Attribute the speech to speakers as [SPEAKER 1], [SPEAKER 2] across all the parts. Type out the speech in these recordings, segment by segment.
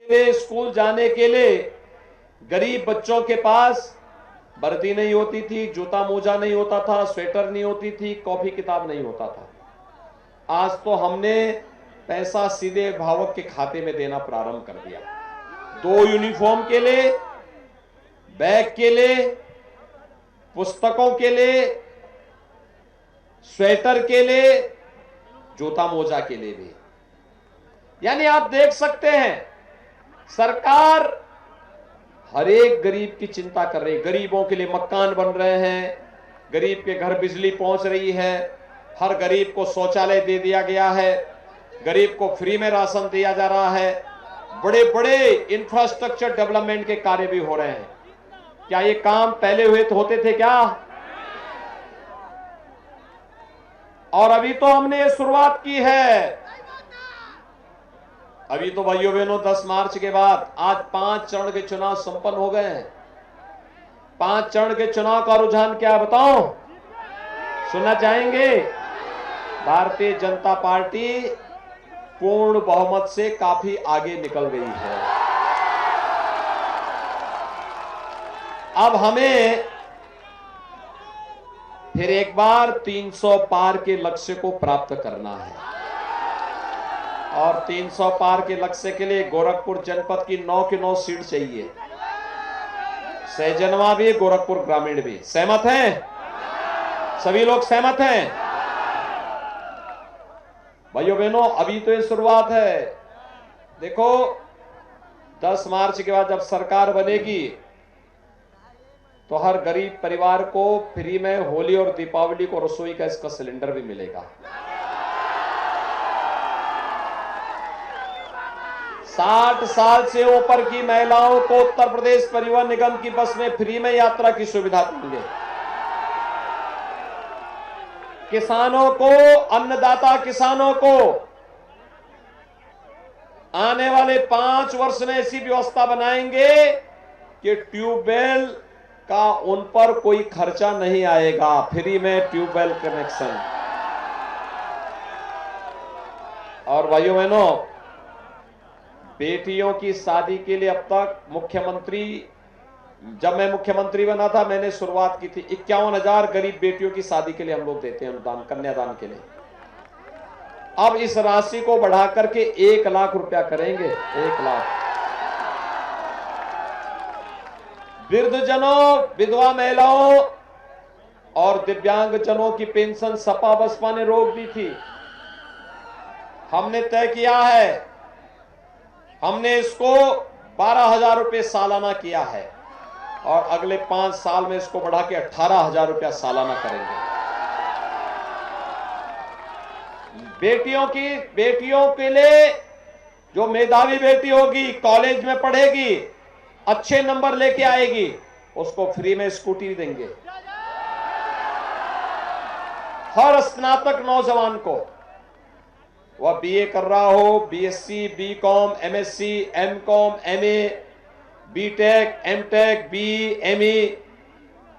[SPEAKER 1] वे school जाने के लिए गरीब बच्चों के पास वर्दी नहीं होती थी, जूता मोजा नहीं होता था, स्वेटर नहीं होती थी, कॉपी किताब नहीं होता था। आज तो हमने पैसा सीधे अभिभावक के खाते में देना प्रारंभ कर दिया। 2 यूनिफॉर्म के लिए, बैग के लिए, पुस्तकों के लिए, स्वेटर के लिए, जूता मोजा के लिए भी। यानी आप देख सकते हैं सरकार हर एक गरीब की चिंता कर रही है। गरीबों के लिए मकान बन रहे हैं, गरीब के घर बिजली पहुंच रही है, हर गरीब को शौचालय दे दिया गया है, गरीब को फ्री में राशन दिया जा रहा है, बड़े बड़े इंफ्रास्ट्रक्चर डेवलपमेंट के कार्य भी हो रहे हैं। क्या ये काम पहले हुए तो होते थे क्या? और अभी तो हमने ये शुरुआत की है। अभी तो भाइयों बहनों 10 मार्च के बाद आज 5 चरण के चुनाव संपन्न हो गए हैं। 5 चरण के चुनाव का रुझान क्या बताऊं? सुनना चाहेंगे? भारतीय जनता पार्टी पूर्ण बहुमत से काफी आगे निकल गई है। अब हमें फिर एक बार 300 पार के लक्ष्य को प्राप्त करना है और 300 पार के लक्ष्य के लिए गोरखपुर जनपद की 9 की 9 सीट चाहिए। सहजनवा भी, गोरखपुर ग्रामीण भी। सहमत हैं? सभी लोग सहमत हैं? भाइयों बहनों, अभी तो ये शुरुआत है। देखो 10 मार्च के बाद जब सरकार बनेगी तो हर गरीब परिवार को फ्री में होली और दीपावली को रसोई का इसका सिलेंडर भी मिलेगा। 60 साल से ऊपर की महिलाओं को उत्तर प्रदेश परिवहन निगम की बस में फ्री में यात्रा की सुविधा देंगे। किसानों को, अन्नदाता किसानों को आने वाले 5 वर्ष में ऐसी व्यवस्था बनाएंगे कि ट्यूबवेल का उन पर कोई खर्चा नहीं आएगा। फ्री में ट्यूबवेल कनेक्शन। और भाइयों बहनों, बेटियों की शादी के लिए अब तक मुख्यमंत्री, जब मैं मुख्यमंत्री बना था मैंने शुरुआत की थी, 51,000 गरीब बेटियों की शादी के लिए हम लोग देते हैं अनुदान, कन्यादान के लिए। अब इस राशि को बढ़ा करके 1 लाख रुपया करेंगे। 1 लाख। वृद्धजनों, विधवा महिलाओं और दिव्यांगजनों की पेंशन सपा बसपा ने रोक दी थी। हमने तय किया है, हमने इसको 12,000 रुपये सालाना किया है और अगले 5 साल में इसको बढ़ा के 18,000 रुपया सालाना करेंगे। बेटियों के लिए जो मेधावी बेटी होगी, कॉलेज में पढ़ेगी, अच्छे नंबर लेके आएगी, उसको फ्री में स्कूटी देंगे। हर स्नातक नौजवान को, वह बीए कर रहा हो, BSc, BCom, MSc, MCom, MA, BTech, MTech, B, ME,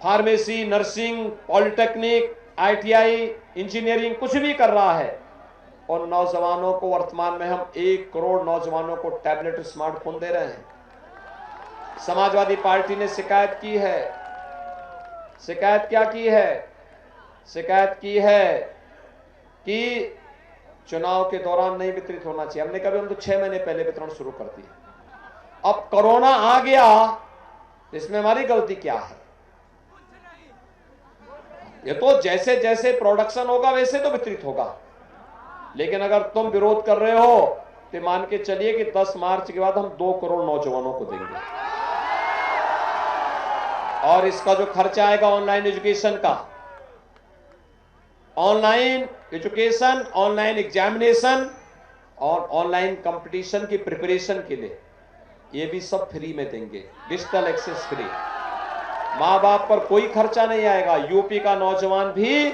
[SPEAKER 1] pharmacy, nursing, polytechnic, ITI, engineering, कुछ भी कर रहा है, और नौजवानों को वर्तमान में हम 1 करोड़ नौजवानों को टैबलेट, स्मार्टफोन दे रहे हैं। समाजवादी पार्टी ने शिकायत की है। शिकायत क्या की है? शिकायत की है कि चुनाव के दौरान नहीं वितरित होना चाहिए। हमने कभी, हम तो 6 महीने पहले वितरण शुरू कर दिया। अब कोरोना आ गया, इसमें हमारी गलती क्या है? ये तो जैसे जैसे प्रोडक्शन होगा वैसे तो वितरित होगा, लेकिन अगर तुम विरोध कर रहे हो तो मान के चलिए कि 10 मार्च के बाद हम 2 करोड़ नौजवानों को देंगे। और इसका जो खर्चा आएगा ऑनलाइन एजुकेशन का, ऑनलाइन एजुकेशन, ऑनलाइन एग्जामिनेशन और ऑनलाइन कंपटीशन की प्रिपरेशन के लिए, ये भी सब फ्री में देंगे। Digital access free. मां बाप पर कोई खर्चा नहीं आएगा। यूपी का नौजवान भी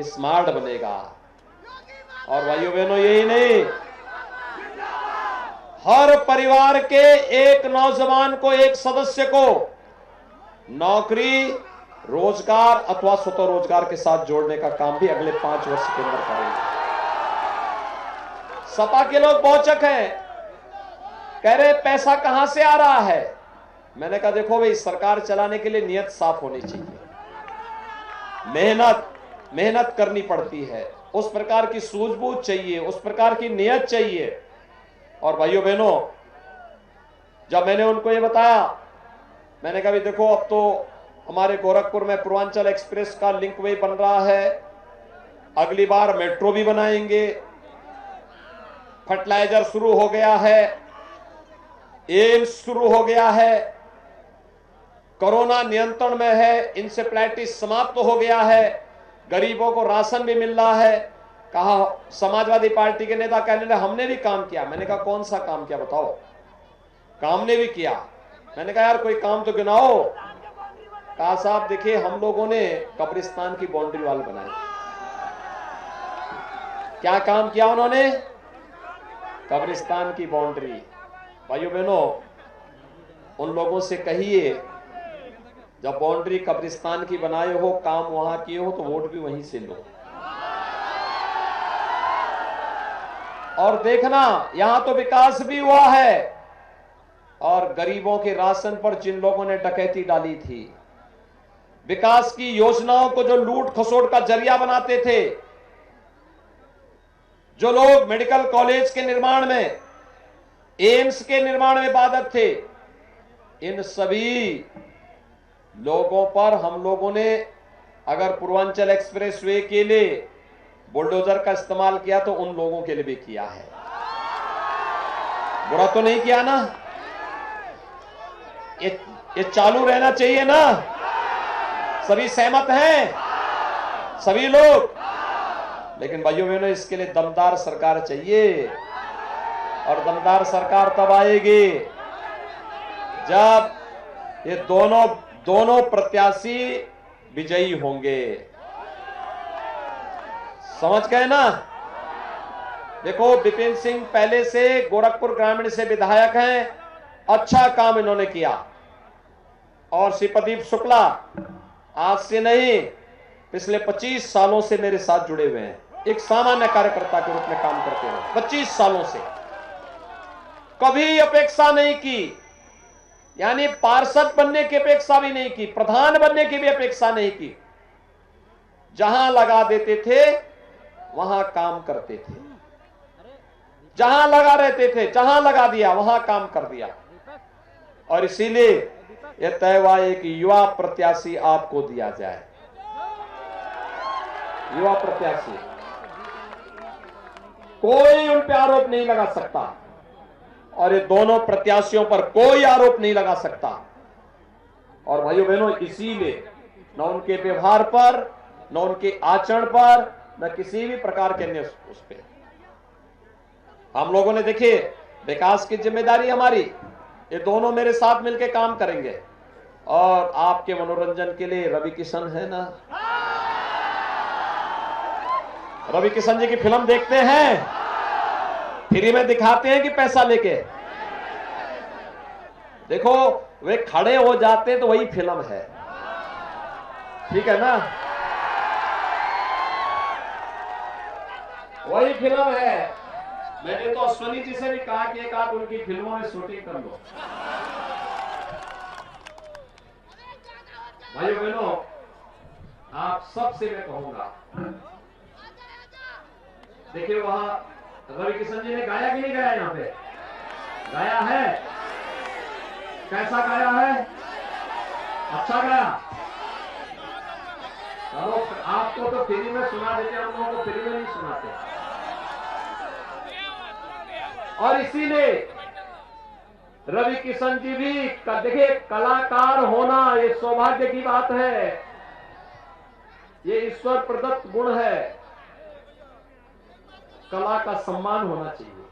[SPEAKER 1] स्मार्ट बनेगा। और भाइयों बहनों, यही नहीं, हर परिवार के एक नौजवान को, एक सदस्य को नौकरी, रोजगार अथवा स्वतः रोजगार के साथ जोड़ने का काम भी अगले 5 वर्ष के अंदर करेंगे। सपा के लोग बहुचक हैं, कह रहे पैसा कहां से आ रहा है। मैंने कहा देखो भाई, सरकार चलाने के लिए नियत साफ होनी चाहिए, मेहनत करनी पड़ती है, उस प्रकार की सूझबूझ चाहिए, उस प्रकार की नियत चाहिए। और भाइयों बहनों, जब मैंने उनको ये बताया, मैंने कहा भी देखो अब तो हमारे गोरखपुर में पूर्वांचल एक्सप्रेस का लिंक वे बन रहा है, अगली बार मेट्रो भी बनाएंगे, फर्टिलाइजर शुरू हो गया है, एम्स शुरू हो गया है, कोरोना नियंत्रण में है, इंसेफ्लाइटिस समाप्त हो गया है, गरीबों को राशन भी मिल रहा है। कहा समाजवादी पार्टी के नेता कहने लगे हमने भी काम किया। मैंने कहा कौन सा काम किया बताओ। काम ने भी किया। मैंने कहा यार कोई काम तो गिनाओ। कहा साहब देखिए, हम लोगों ने कब्रिस्तान की बाउंड्री वाल बनाई। क्या काम किया उन्होंने? कब्रिस्तान की बाउंड्री। भाइयों बहनों, उन लोगों से कहिए जब बाउंड्री कब्रिस्तान की बनाए हो, काम वहां किए हो, तो वोट भी वहीं से लो। और देखना यहां तो विकास भी हुआ है, और गरीबों के राशन पर जिन लोगों ने डकैती डाली थी, विकास की योजनाओं को जो लूट खसोट का जरिया बनाते थे, जो लोग मेडिकल कॉलेज के निर्माण में, एम्स के निर्माण में बाधक थे, इन सभी लोगों पर हम लोगों ने अगर पूर्वांचल एक्सप्रेस वे के लिए बुलडोजर का इस्तेमाल किया तो उन लोगों के लिए भी किया है। बुरा तो नहीं किया ना? ये चालू रहना चाहिए ना? सभी सहमत हैं, सभी लोग। लेकिन भाइयों बहनों, इसके लिए दमदार सरकार चाहिए, और दमदार सरकार तब आएगी जब ये दोनों प्रत्याशी विजयी होंगे। समझ गए ना? देखो, विपिन सिंह पहले से गोरखपुर ग्रामीण से विधायक हैं, अच्छा काम इन्होंने किया। और श्री प्रदीप शुक्ला आज से नहीं, पिछले 25 सालों से मेरे साथ जुड़े हुए हैं, एक सामान्य कार्यकर्ता के रूप में काम करते हुए 25 सालों से। कभी अपेक्षा नहीं की, यानी पार्षद बनने की अपेक्षा भी नहीं की, प्रधान बनने की भी अपेक्षा नहीं की। जहां लगा देते थे वहां काम करते थे, जहां लगा रहते थे, जहां लगा दिया वहां काम कर दिया। और इसीलिए यह तय हुआ एक युवा प्रत्याशी आपको दिया जाए। युवा प्रत्याशी, कोई उन पर आरोप नहीं लगा सकता, और ये दोनों प्रत्याशियों पर कोई आरोप नहीं लगा सकता। और भाइयों बहनों, इसीलिए न उनके व्यवहार पर, न उनके आचरण पर, न किसी भी प्रकार के अन्य उस पे हम लोगों ने, देखिए, विकास की जिम्मेदारी हमारी, ये दोनों मेरे साथ मिलकर काम करेंगे। और आपके मनोरंजन के लिए रवि किशन है ना? रवि किशन जी की फिल्म देखते हैं, फ्री में दिखाते हैं कि पैसा लेके? देखो, वे खड़े हो जाते तो वही फिल्म है, ठीक है ना? वही फिल्म है। मैंने तो अश्वनी जी से भी कहा कि एक आध उनकी फिल्मों में शूटिंग कर लो। भाइयों बहनों, आप सबसे मैं कहूंगा, देखिए वहां रवि किशन जी ने गाया कि नहीं गाया? यहां पे गाया है। कैसा गाया है? अच्छा गाया। चलो, आपको तो फ्री में सुना देते, हम लोगों को फ्री में नहीं सुनाते। और इसीलिए रवि किशन जी भी, देखिए, कलाकार होना ये सौभाग्य की बात है, ये ईश्वर प्रदत्त गुण है। कला का सम्मान होना चाहिए।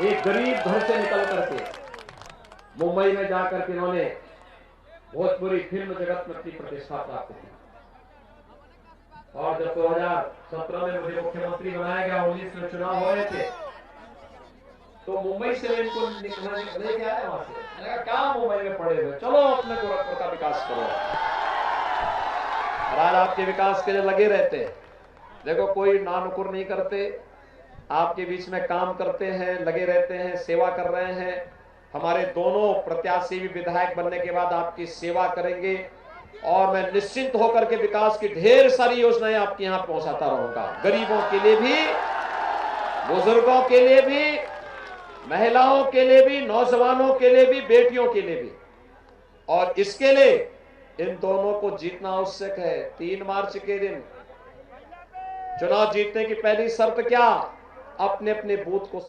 [SPEAKER 1] एक गरीब घर से निकल करके मुंबई में जाकर के इन्होंने भोजपुरी फिल्म जगत में अपनी प्रतिष्ठा प्राप्त की। और जब 2017 में मुझे मुख्यमंत्री बनाया गया, 19 में चुनाव हो रहे थे, तो मुंबई से इनको लेके आया वहां से। मैंने कहा क्या मुंबई में पड़े हुए, चलो अपने गोरखपुर का विकास करो। और आज आपके विकास के लिए लगे रहते हैं। देखो, कोई नानुकुर नहीं करते, आपके बीच में काम करते हैं, लगे रहते हैं, सेवा कर रहे हैं। हमारे दोनों प्रत्याशी भी विधायक बनने के बाद आपकी सेवा करेंगे और मैं निश्चिंत होकर के विकास की ढेर सारी योजनाएं आपके यहां पहुंचाता रहूंगा, गरीबों के लिए भी, बुजुर्गों के लिए भी, महिलाओं के लिए भी, नौजवानों के लिए भी, बेटियों के लिए भी। और इसके लिए इन दोनों को जीतना आवश्यक है। 3 मार्च के दिन चुनाव जीतने की पहली शर्त क्या? अपने अपने बूथ को